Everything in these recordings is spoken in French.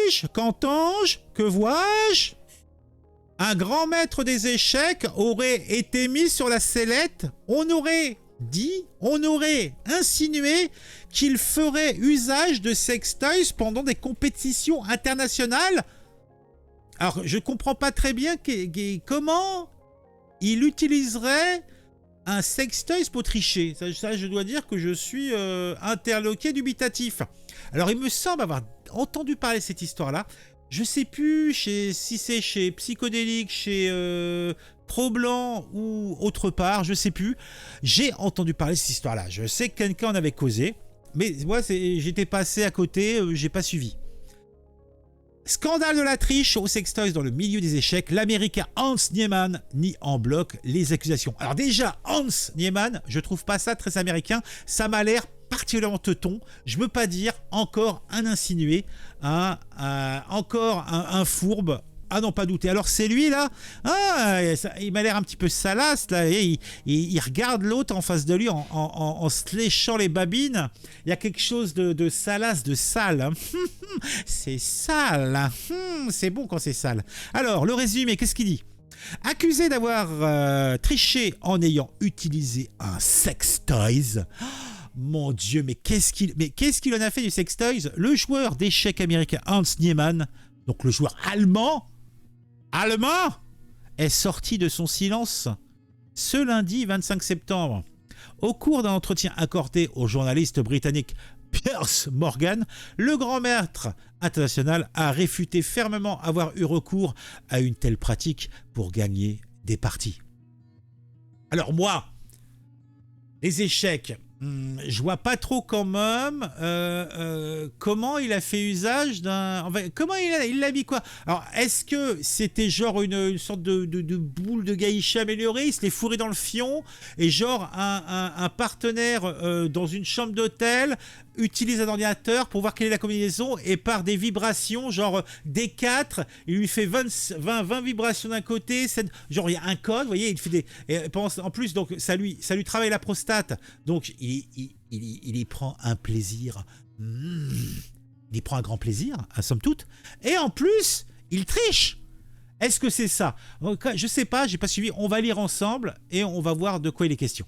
dis-je? Qu'entends-je? Que vois-je? Un grand maître des échecs aurait été mis sur la sellette. On aurait dit, on aurait insinué qu'il ferait usage de sextoys pendant des compétitions internationales. Alors, je comprends pas très bien comment il utiliserait un sextoys pour tricher. Ça, je dois dire que je suis interloqué, dubitatif. Alors, il me semble avoir entendu parler de cette histoire-là. Je sais plus si c'est chez Psychodélique, chez Pro-Blanc ou autre part, je sais plus. J'ai entendu parler de cette histoire-là. Je sais que quelqu'un en avait causé, mais moi, j'étais passé à côté, j'ai pas suivi. Scandale de la triche au sextoys dans le milieu des échecs, l'américain Hans Niemann nie en bloc les accusations. Alors déjà, Hans Niemann, je trouve pas ça très américain, ça m'a l'air particulièrement teuton, je veux pas dire encore un insinué, encore un fourbe, à n'en pas douter. Alors c'est lui là, il m'a l'air un petit peu salace là, et il regarde l'autre en face de lui en se léchant les babines. Il y a quelque chose de salace, de sale. Hein. C'est sale, hein. C'est bon quand c'est sale. Alors le résumé, qu'est-ce qu'il dit? Accusé d'avoir triché en ayant utilisé un sextoys. Mon Dieu, mais qu'est-ce qu'il en a fait du sextoys? Le joueur d'échecs américain Hans Niemann, donc le joueur allemand, est sorti de son silence ce lundi 25 septembre. Au cours d'un entretien accordé au journaliste britannique Piers Morgan, le grand maître international a réfuté fermement avoir eu recours à une telle pratique pour gagner des parties. Alors moi, les échecs, je vois pas trop quand même comment il a fait usage d'un... Enfin, comment il l'a mis quoi? Alors, est-ce que c'était genre une sorte de boule de gaïcha améliorée? Il se l'est fourré dans le fion et genre un partenaire dans une chambre d'hôtel utilise un ordinateur pour voir quelle est la combinaison et par des vibrations, genre D4, il lui fait 20 vibrations d'un côté, genre il y a un code, vous voyez, il fait des... Et en plus, donc ça lui travaille la prostate, donc il y prend un plaisir, il y prend un grand plaisir, à somme toute, et en plus, il triche. Est-ce que c'est ça? Je sais pas, j'ai pas suivi, on va lire ensemble et on va voir de quoi il est question.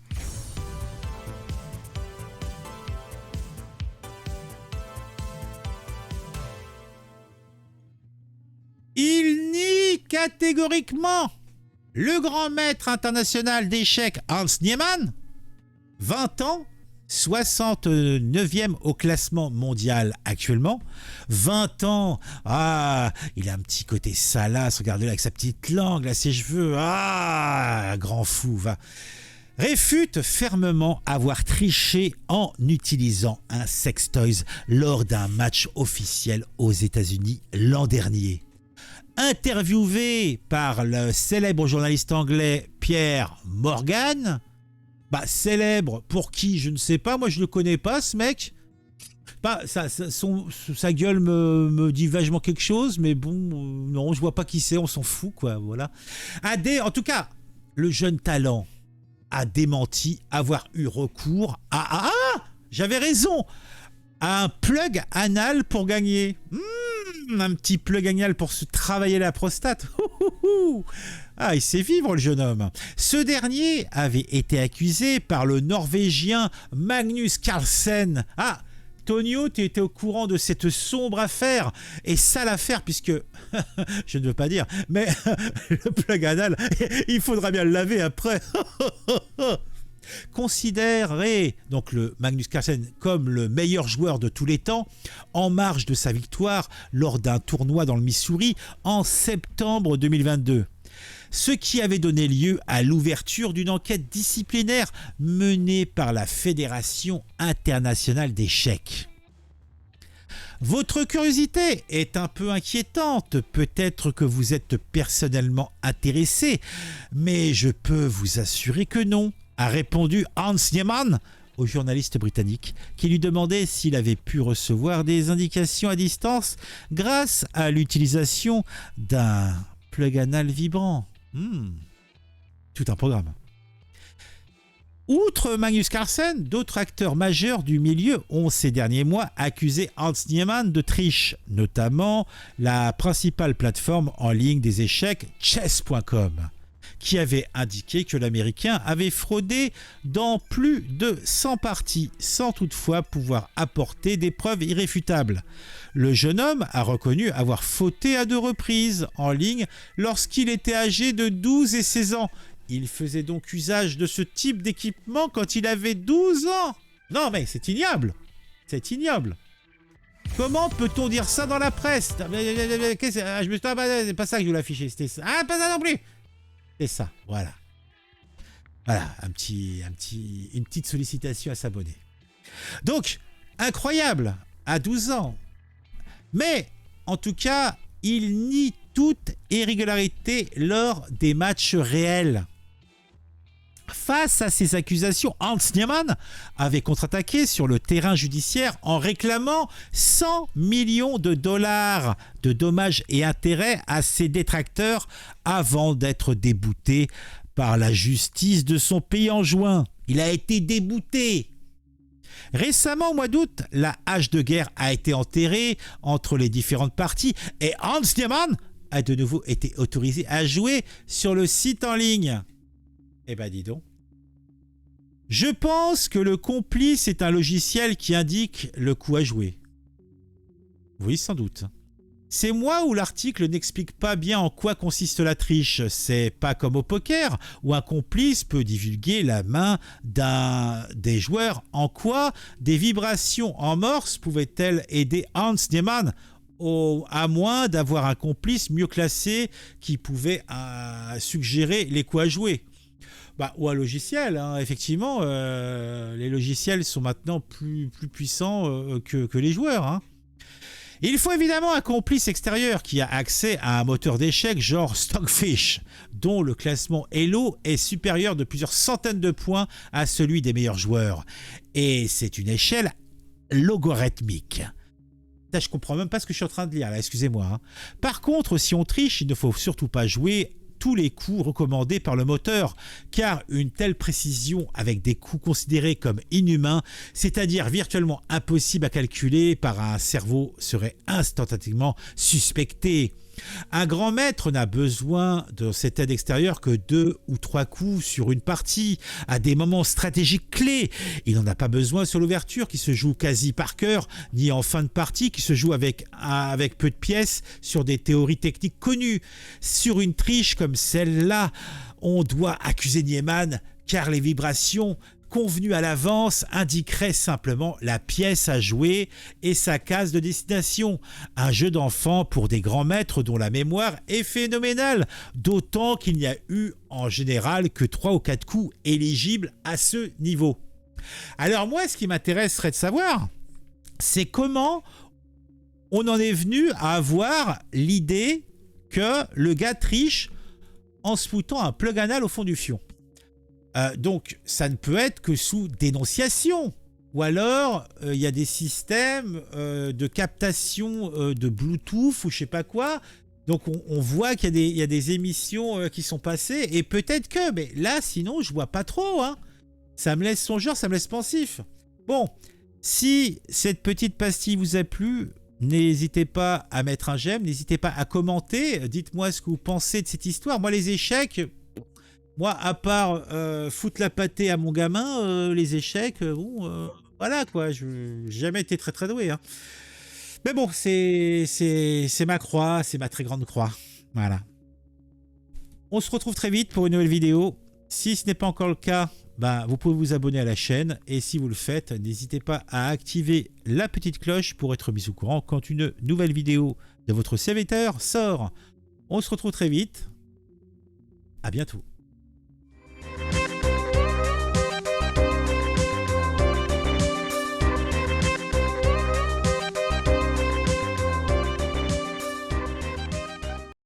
Il nie catégoriquement le grand maître international d'échecs Hans Niemann, 20 ans, 69e au classement mondial actuellement. 20 ans, il a un petit côté salace, regardez-le avec sa petite langue, là, ses cheveux, grand fou, va. Réfute fermement avoir triché en utilisant un sextoys lors d'un match officiel aux États-Unis l'an dernier. Interviewé par le célèbre journaliste anglais Piers Morgan, célèbre pour qui je ne sais pas, moi je le connais pas ce mec, sa gueule me dit vachement quelque chose, mais bon, non, je vois pas qui c'est, on s'en fout quoi, voilà. En tout cas, le jeune talent a démenti avoir eu recours à j'avais raison, à un plug anal pour gagner. Un petit plug anal pour se travailler la prostate. Il sait vivre le jeune homme. Ce dernier avait été accusé par le Norvégien Magnus Carlsen. Tonio, tu étais au courant de cette sombre affaire et sale affaire puisque, je ne veux pas dire, mais le plug anal, il faudra bien le laver après. Considéré donc le Magnus Carlsen comme le meilleur joueur de tous les temps, en marge de sa victoire lors d'un tournoi dans le Missouri en septembre 2022. Ce qui avait donné lieu à l'ouverture d'une enquête disciplinaire menée par la Fédération internationale d'échecs. Votre curiosité est un peu inquiétante, peut-être que vous êtes personnellement intéressé, mais je peux vous assurer que non, a répondu Hans Niemann au journaliste britannique qui lui demandait s'il avait pu recevoir des indications à distance grâce à l'utilisation d'un plug anal vibrant. Tout un programme. Outre Magnus Carlsen, d'autres acteurs majeurs du milieu ont ces derniers mois accusé Hans Niemann de triche, notamment la principale plateforme en ligne des échecs Chess.com, qui avait indiqué que l'Américain avait fraudé dans plus de 100 parties, sans toutefois pouvoir apporter des preuves irréfutables. Le jeune homme a reconnu avoir fauté à 2 reprises en ligne lorsqu'il était âgé de 12 et 16 ans. Il faisait donc usage de ce type d'équipement quand il avait 12 ans. Non mais c'est ignoble. C'est ignoble. Comment peut-on dire ça dans la presse? C'est pas ça que je voulais afficher. C'était ça. Ah, pas ça non plus. C'est ça, voilà. Voilà, une petite sollicitation à s'abonner. Donc, incroyable, à 12 ans. Mais, en tout cas, il nie toute irrégularité lors des matchs réels. Face à ces accusations, Hans Niemann avait contre-attaqué sur le terrain judiciaire en réclamant 100 millions de dollars de dommages et intérêts à ses détracteurs avant d'être débouté par la justice de son pays en juin. Il a été débouté. Récemment, au mois d'août, la hache de guerre a été enterrée entre les différentes parties et Hans Niemann a de nouveau été autorisé à jouer sur le site en ligne. Eh ben dis donc. Je pense que le complice est un logiciel qui indique le coup à jouer. Oui, sans doute. C'est moi où l'article n'explique pas bien en quoi consiste la triche. C'est pas comme au poker où un complice peut divulguer la main des joueurs. En quoi des vibrations en morse pouvaient-elles aider Hans Niemann à moins d'avoir un complice mieux classé qui pouvait suggérer les coups à jouer? Ou un logiciel, hein. Effectivement, les logiciels sont maintenant plus puissants que les joueurs. Hein. Il faut évidemment un complice extérieur qui a accès à un moteur d'échecs genre Stockfish, dont le classement Elo est supérieur de plusieurs centaines de points à celui des meilleurs joueurs. Et c'est une échelle logarithmique. Je comprends même pas ce que je suis en train de lire là, excusez-moi. Hein. Par contre, si on triche, il ne faut surtout pas jouer tous les coups recommandés par le moteur, car une telle précision avec des coups considérés comme inhumains, c'est-à-dire virtuellement impossibles à calculer par un cerveau, serait instantanément suspectée. Un grand maître n'a besoin de cette aide extérieure que 2 ou 3 coups sur une partie, à des moments stratégiques clés. Il n'en a pas besoin sur l'ouverture qui se joue quasi par cœur, ni en fin de partie qui se joue avec peu de pièces sur des théories techniques connues. Sur une triche comme celle-là, on doit accuser Niemann car les vibrations convenues à l'avance indiqueraient simplement la pièce à jouer et sa case de destination. Un jeu d'enfant pour des grands maîtres dont la mémoire est phénoménale, d'autant qu'il n'y a eu en général que 3 ou 4 coups éligibles à ce niveau. Alors moi, ce qui m'intéresserait de savoir, c'est comment on en est venu à avoir l'idée que le gars triche en se foutant un plug anal au fond du fion. Donc, ça ne peut être que sous dénonciation. Ou alors, il y a des systèmes de captation de Bluetooth ou je sais pas quoi. Donc, on voit qu'il y a des émissions qui sont passées. Et peut-être que, mais là, sinon, je vois pas trop. Hein. Ça me laisse songeur, ça me laisse pensif. Bon, si cette petite pastille vous a plu, n'hésitez pas à mettre un j'aime, n'hésitez pas à commenter. Dites-moi ce que vous pensez de cette histoire. Moi, les échecs... Moi, à part foutre la pâtée à mon gamin, les échecs, voilà quoi, je n'ai jamais été très très doué. Hein. Mais bon, c'est ma croix, c'est ma très grande croix. Voilà. On se retrouve très vite pour une nouvelle vidéo. Si ce n'est pas encore le cas, vous pouvez vous abonner à la chaîne. Et si vous le faites, n'hésitez pas à activer la petite cloche pour être mis au courant quand une nouvelle vidéo de votre serviteur sort. On se retrouve très vite. À bientôt.